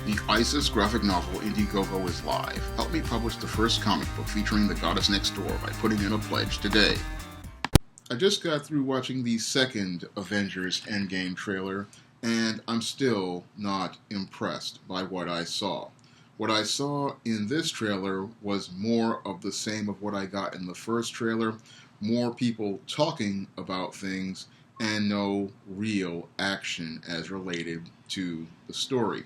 The ISIS graphic novel Indiegogo is live. Help me publish the first comic book featuring the goddess next door by putting in a pledge today. I just got through watching the second Avengers Endgame trailer, and I'm still not impressed by what I saw. What I saw in this trailer was more of the same of what I got in the first trailer, more people talking about things, and no real action as related to the story.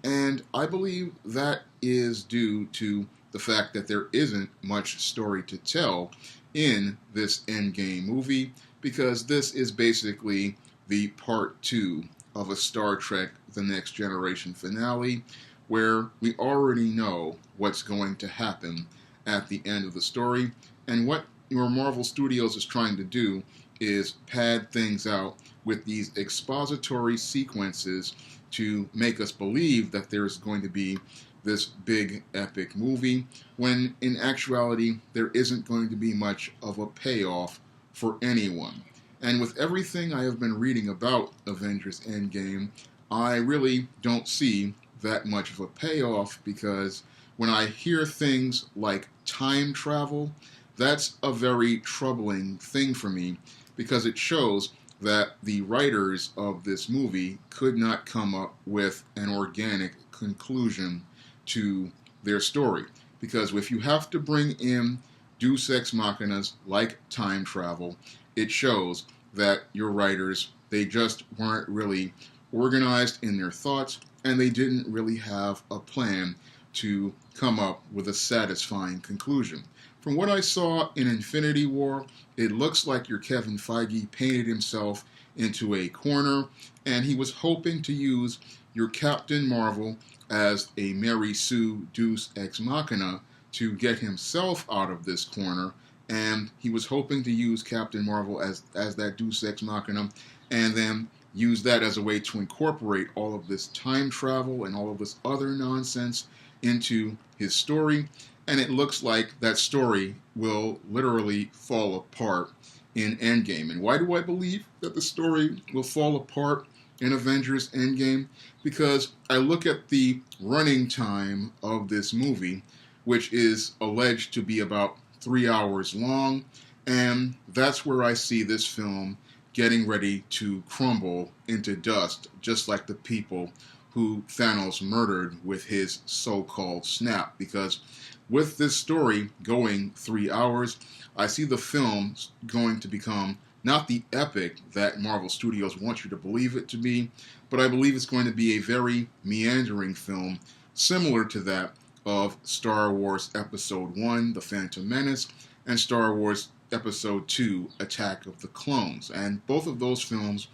And I believe that is due to the fact that there isn't much story to tell in this Endgame movie, because this is basically the part 2 of a Star Trek The Next Generation finale, where we already know what's going to happen at the end of the story, and what your Marvel Studios is trying to do is pad things out with these expository sequences to make us believe that there's going to be this big epic movie, when in actuality there isn't going to be much of a payoff for anyone. And with everything I have been reading about Avengers Endgame, I really don't see that much of a payoff, because when I hear things like time travel, that's a very troubling thing for me, because it shows that the writers of this movie could not come up with an organic conclusion to their story. Because if you have to bring in deus ex machinas like time travel, it shows that your writers, they just weren't really organized in their thoughts, and they didn't really have a plan to come up with a satisfying conclusion. From what I saw in Infinity War, it looks like your Kevin Feige painted himself into a corner, and he was hoping to use your Captain Marvel as a Mary Sue deus ex machina to get himself out of this corner, and he was hoping to use Captain Marvel as that deus ex machina, and then use that as a way to incorporate all of this time travel and all of this other nonsense into his story. And it looks like that story will literally fall apart in Endgame. And why do I believe that the story will fall apart in Avengers Endgame? Because I look at the running time of this movie, which is alleged to be about 3 hours long, and that's where I see this film getting ready to crumble into dust, just like the people who Thanos murdered with his so-called snap. Because with this story going 3 hours, I see the film going to become not the epic that Marvel Studios wants you to believe it to be, but I believe it's going to be a very meandering film, similar to that of Star Wars Episode 1, The Phantom Menace, and Star Wars Episode 2, Attack of the Clones. And both of those films,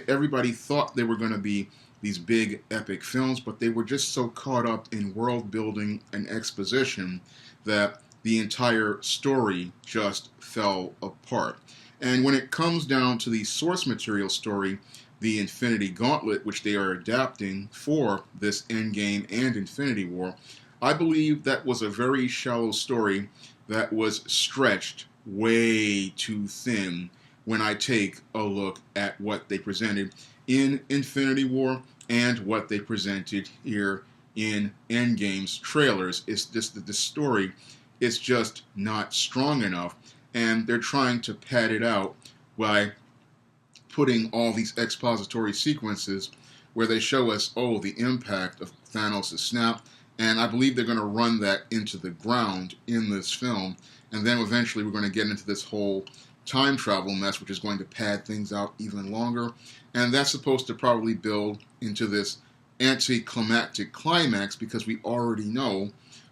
everybody thought they were going to be these big epic films, but they were just so caught up in world building and exposition that the entire story just fell apart. And when it comes down to the source material story, the Infinity Gauntlet, which they are adapting for this Endgame and Infinity War, I believe that was a very shallow story that was stretched way too thin when I take a look at what they presented in Infinity War and what they presented here in Endgame's trailers. It's just that the story is just not strong enough, and they're trying to pad it out by putting all these expository sequences where they show us, the impact of Thanos' snap, and I believe they're going to run that into the ground in this film, and then eventually we're going to get into this whole time travel mess, which is going to pad things out even longer, and that's supposed to probably build into this anticlimactic climax, because we already know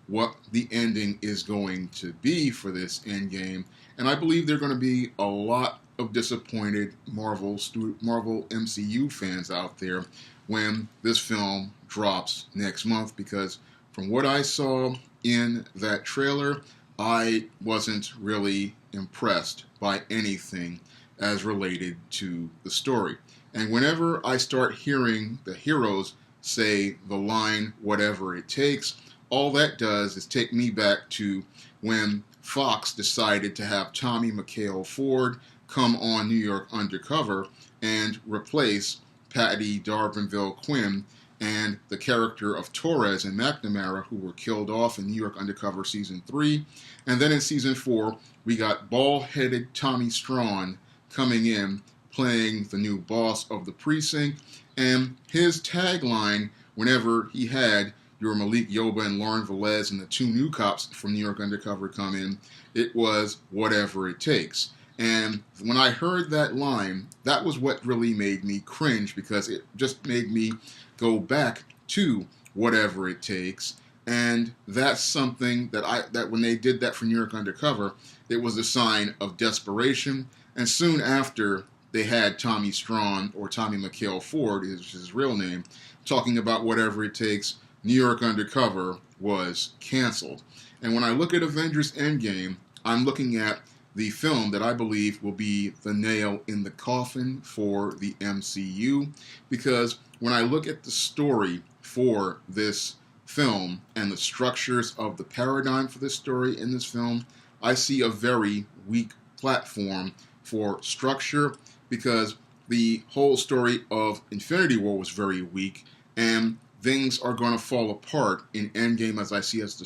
what the ending is going to be for this Endgame, and I believe there are going to be a lot of disappointed Marvel MCU fans out there when this film drops next month, because from what I saw in that trailer, I wasn't really impressed by anything as related to the story. And whenever I start hearing the heroes say the line, "whatever it takes," all that does is take me back to when Fox decided to have Tommy McHale Ford come on New York Undercover and replace Patty D'Arbanville Quinn and the character of Torres and McNamara, who were killed off in New York Undercover Season 3. And then in Season 4, we got bald-headed Tommy SHawn coming in, playing the new boss of the precinct. And his tagline, whenever he had your Malik Yoba and Lauren Velez and the two new cops from New York Undercover come in, it was whatever it takes. And when I heard that line, that was what really made me cringe, because it just made me go back to whatever it takes. And that's something that when they did that for New York Undercover, it was a sign of desperation. And soon after, they had Tommy SHawn, or Tommy McHale Ford is his real name, talking about whatever it takes. New York Undercover was canceled. And when I look at Avengers Endgame, I'm looking at the film that I believe will be the nail in the coffin for the MCU, because when I look at the story for this film and the structures of the paradigm for this story in this film, I see a very weak platform for structure, because the whole story of Infinity War was very weak, and things are going to fall apart in Endgame as I see as the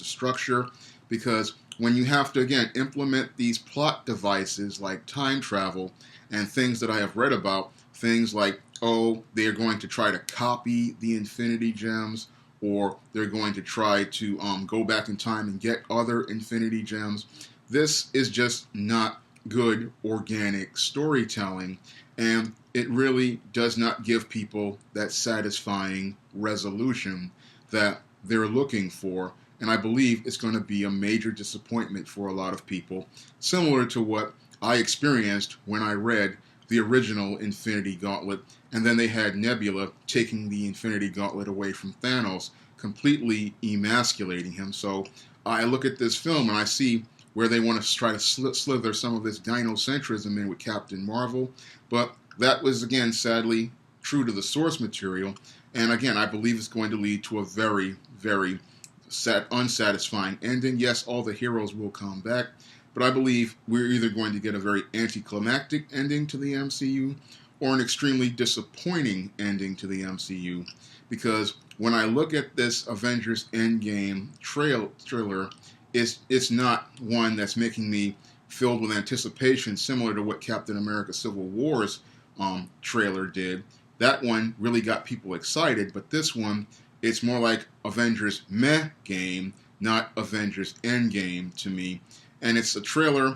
structure, because when you have to, again, implement these plot devices like time travel and things that I have read about, things like, oh, they're going to try to copy the Infinity Gems, or they're going to try to go back in time and get other Infinity Gems. This is just not good organic storytelling, and it really does not give people that satisfying resolution that they're looking for. And I believe it's going to be a major disappointment for a lot of people, similar to what I experienced when I read the original Infinity Gauntlet, and then they had Nebula taking the Infinity Gauntlet away from Thanos, completely emasculating him. So I look at this film and I see where they want to try to slither some of this gynocentrism in with Captain Marvel, but that was, again, sadly, true to the source material, and again, I believe it's going to lead to a very, very unsatisfying ending. Yes, all the heroes will come back, but I believe we're either going to get a very anticlimactic ending to the MCU or an extremely disappointing ending to the MCU, because when I look at this Avengers Endgame trailer, it's not one that's making me filled with anticipation, similar to what Captain America Civil War's trailer did. That one really got people excited, but this one, it's more like Avengers Meh Game, not Avengers Endgame to me. And it's a trailer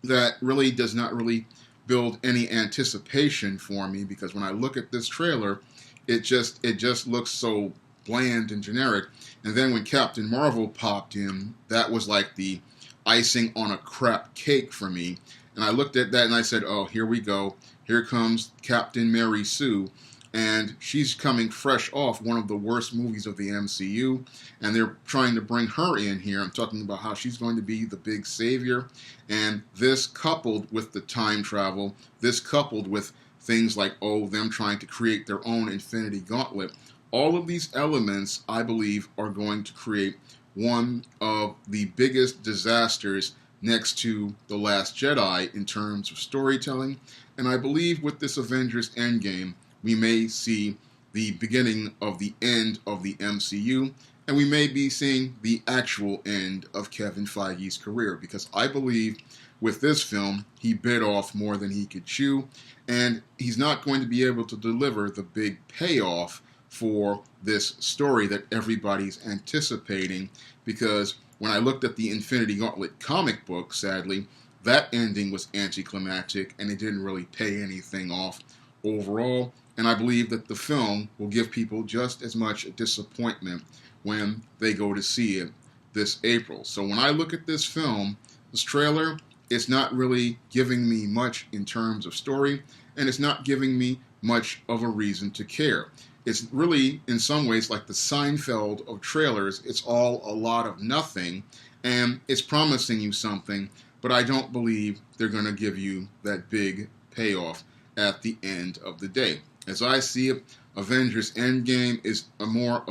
that really does not really build any anticipation for me, because when I look at this trailer, it just looks so bland and generic. And then when Captain Marvel popped in, that was like the icing on a crap cake for me. And I looked at that and I said, oh, here we go. Here comes Captain Mary Sue. And she's coming fresh off one of the worst movies of the MCU. And they're trying to bring her in here. I'm talking about how she's going to be the big savior. And this coupled with the time travel, this coupled with things like, oh, them trying to create their own Infinity Gauntlet, all of these elements, I believe, are going to create one of the biggest disasters next to The Last Jedi in terms of storytelling. And I believe with this Avengers Endgame, we may see the beginning of the end of the MCU, and we may be seeing the actual end of Kevin Feige's career, because I believe with this film, he bit off more than he could chew, and he's not going to be able to deliver the big payoff for this story that everybody's anticipating, because when I looked at the Infinity Gauntlet comic book, sadly, that ending was anticlimactic, and it didn't really pay anything off overall. And I believe that the film will give people just as much disappointment when they go to see it this April. So when I look at this film, this trailer, it's not really giving me much in terms of story, and it's not giving me much of a reason to care. It's really, in some ways, like the Seinfeld of trailers. It's all a lot of nothing, and it's promising you something, but I don't believe they're going to give you that big payoff at the end of the day. As I see it, Avengers Endgame is more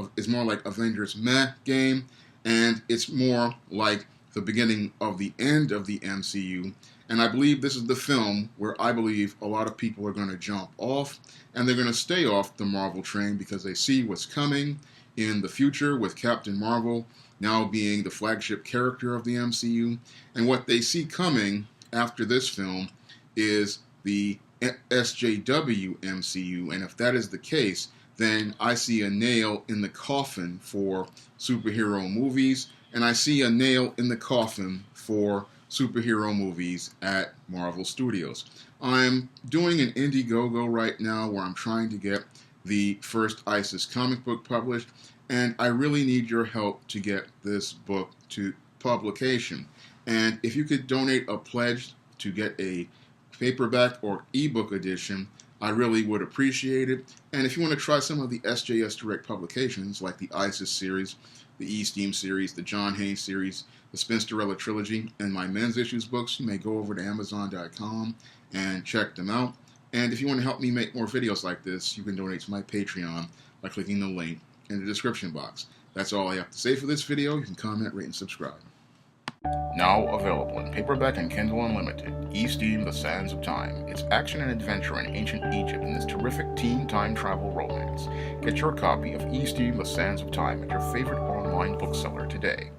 like Avengers Meh Game, and it's more like the beginning of the end of the MCU. And I believe this is the film where I believe a lot of people are going to jump off, and they're going to stay off the Marvel train because they see what's coming in the future with Captain Marvel now being the flagship character of the MCU. And what they see coming after this film is the SJW MCU. And if that is the case, then I see a nail in the coffin for superhero movies, and I see a nail in the coffin for superhero movies at Marvel Studios. I'm doing an Indiegogo right now where I'm trying to get the first ISIS comic book published, and I really need your help to get this book to publication. And if you could donate a pledge to get a paperback or ebook edition, I really would appreciate it. And if you want to try some of the SJS Direct publications, like the ISIS series, the E-Steam series, the John Haynes series, the Spinsterella trilogy, and my men's issues books, you may go over to Amazon.com and check them out. And if you want to help me make more videos like this, you can donate to my Patreon by clicking the link in the description box. That's all I have to say for this video. You can comment, rate, and subscribe. Now available in paperback and Kindle Unlimited, E-Steam The Sands of Time. It's action and adventure in ancient Egypt in this terrific teen time travel romance. Get your copy of E-Steam The Sands of Time at your favorite online bookseller today.